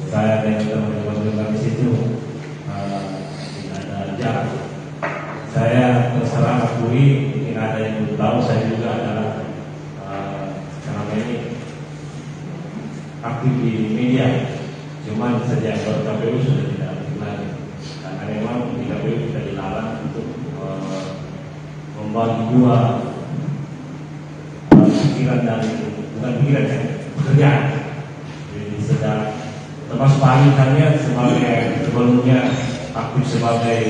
saya dengan teman-teman di situ tidak ada jarak. Saya terserah akui, mungkin ada yang belum tahu, saya juga adalah selama ini aktif di media. Cuman sejak baru KPU sudah tidak aktif lagi, karena memang di KPU kita dilarang untuk membagi dua pikiran dan bukan pikiran ya, pekerjaan. Jadi sedang termasuk pahamikannya sebagai sebelumnya aktif sebagai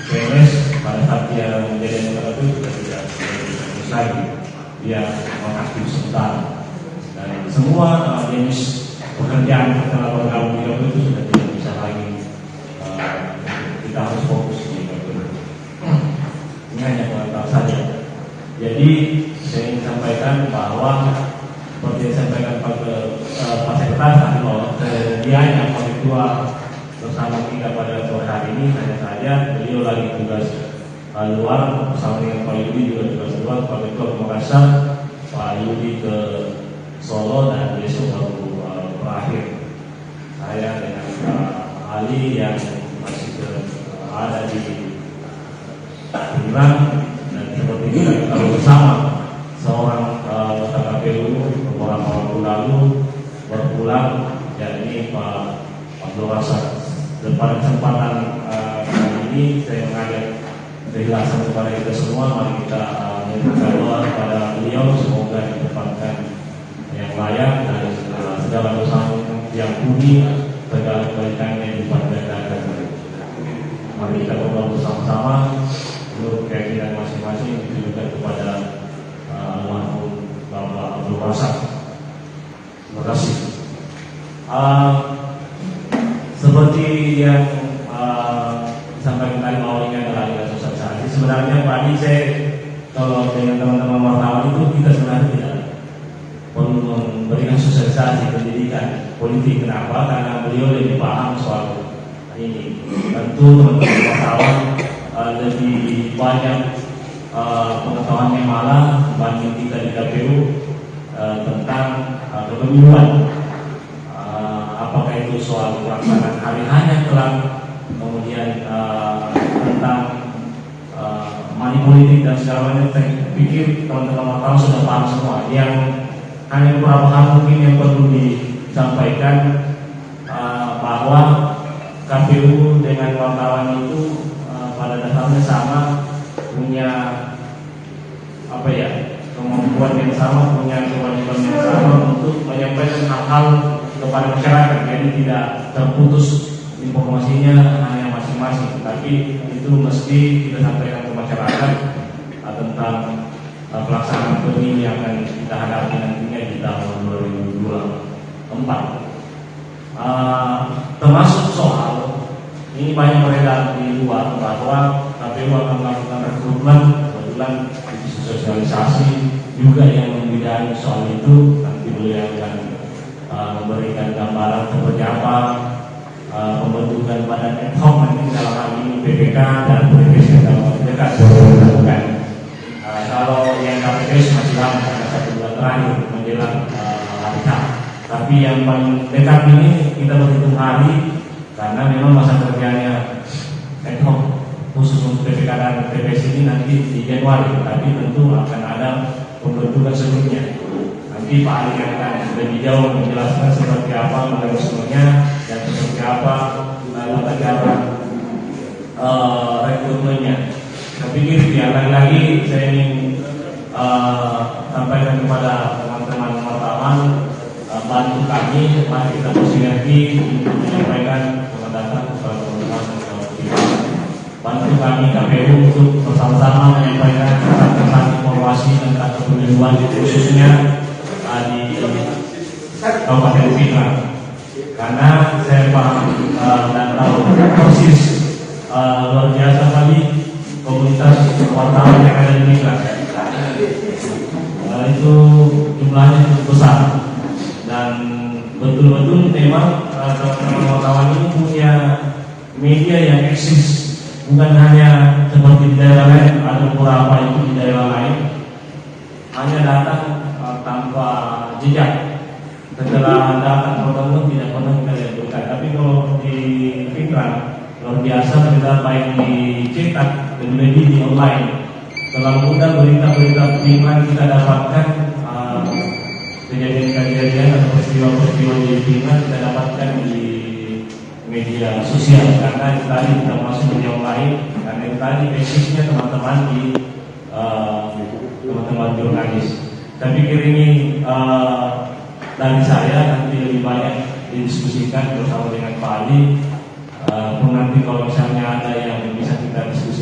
PNS, pada saat dia menjadi anggota itu sudah tidak aktif lagi, dia mengaktif sebentar, dan semua jenis pekerjaan setelah bergabung di KPU itu sudah tidak bisa lagi. Kita harus fokus di KPU. Ini hanya pengantar saja. Jadi saya ingin sampaikan bahwa seperti yang disampaikan Pak Sekretaris tadi, bahwa dia Pak Ketua bersama kita pada sore hari ini, hanya saja beliau lagi tugas luar bersama dengan Pak Yudi juga tugas luar. Pak Ketua ke Makassar, Pak Yudi ke Solo, dan besok baru berakhir. Saya dengan Pak Ali yang masih ada di Tangerang, dan seperti kita bersama seorang anggota KPU beberapa waktu lalu berpulang, yakni Pak Abdul Razak. Dan pada kesempatan kali ini saya mengajak penjelasan kepada kita semua, mari kita meminta doa kepada beliau, semoga ditempatkan yang layak dan segala dosa yang budi, segala kebaikannya dipanjatkan. Mari kita berdoa bersama-sama menurut keyakinan masing-masing, ditujukan kepada almarhum Bapak Abdul Razak. Terima kasih. Seperti yang disampaikan tadi bahwa ini adalah agenda sosialisasi. Sebenarnya tadi saya kalau dengan teman-teman wartawan itu kita sebenarnya tidak perlu memberikan sosialisasi pendidikan politik. Kenapa? Karena beliau lebih paham soal ini. Tentu teman-teman wartawan lebih banyak pengetahuannya malah dibanding kita di KPU tentang kepemiluan. Apakah itu soal pelaksanaan hari hanya kelak, kemudian tentang money politik dan segala macam. Saya pikir teman-teman wartawan sudah paham semua. Yang hanya beberapa hal mungkin yang perlu disampaikan, bahwa KPU dengan wartawan itu pada dasarnya sama, punya kemampuan yang sama, punya kewajiban yang sama untuk menyampaikan hal-hal kepada masyarakat. Jadi tidak terputus informasinya hanya masing-masing, tapi itu mesti kita sampaikan ke masyarakat tentang pelaksanaan pemilu yang akan kita hadapi nantinya di tahun 2024. Termasuk soal ini banyak beredar di luar bahwa KPU akan melakukan rekrutmen. Kebetulan di sosialisasi juga yang membidai soal itu, nanti beliau akan memberikan gambaran seperti apa pembentukan badan ad hoc nanti dalam hal ini PPK dan PPS dalam waktu dekat dilakukan. Kalau yang KPS masih lama karena 1 bulan terakhir menjelang hari H. Tapi yang paling dekat ini kita berhitung hari, karena memang masa kerjanya ad hoc khusus untuk PPK dan PPS ini nanti di Januari, tapi tentu akan ada pembentukan sebelumnya. Nanti Pak Ali akan lebih jauh menjelaskan seperti apa mekanismenya dan seperti apa cara rekrutmennya. Saya pikir lagi-lagi saya ingin sampaikan kepada teman-teman wartawan, bantu kami, mari kita bersinergi untuk menyampaikan pendataan kepada teman-teman. Bantu kami KPU untuk bersama-sama menyampaikan pesan informasi tentang kepemiluan khususnya di Kabupaten Pinang, karena saya paham dan tahu persis luar biasa kali komunitas wartawan yang ada di Pinang. Itu jumlahnya cukup besar, dan betul-betul memang teman-teman wartawan ini punya media yang eksis. Bukan hanya seperti di daerah lain, ada beberapa itu di daerah lain hanya datang tanpa jejak. Setelah datang program tidak pernah kita lihat berkat. Tapi baik dicetak dan lebih di online. Terlalu mudah berita-berita beriman kita dapatkan, kejadian-kejadian atau peristiwa-peristiwa di beriman kita dapatkan di media sosial, karena itu tadi kita masuk media online, karena itu tadi basisnya teman-teman di teman-teman jurnalis. Saya pikir ini dari saya nanti lebih banyak didiskusikan bersama dengan Pak Ali. Nanti kalau misalnya ada yang bisa kita diskusikan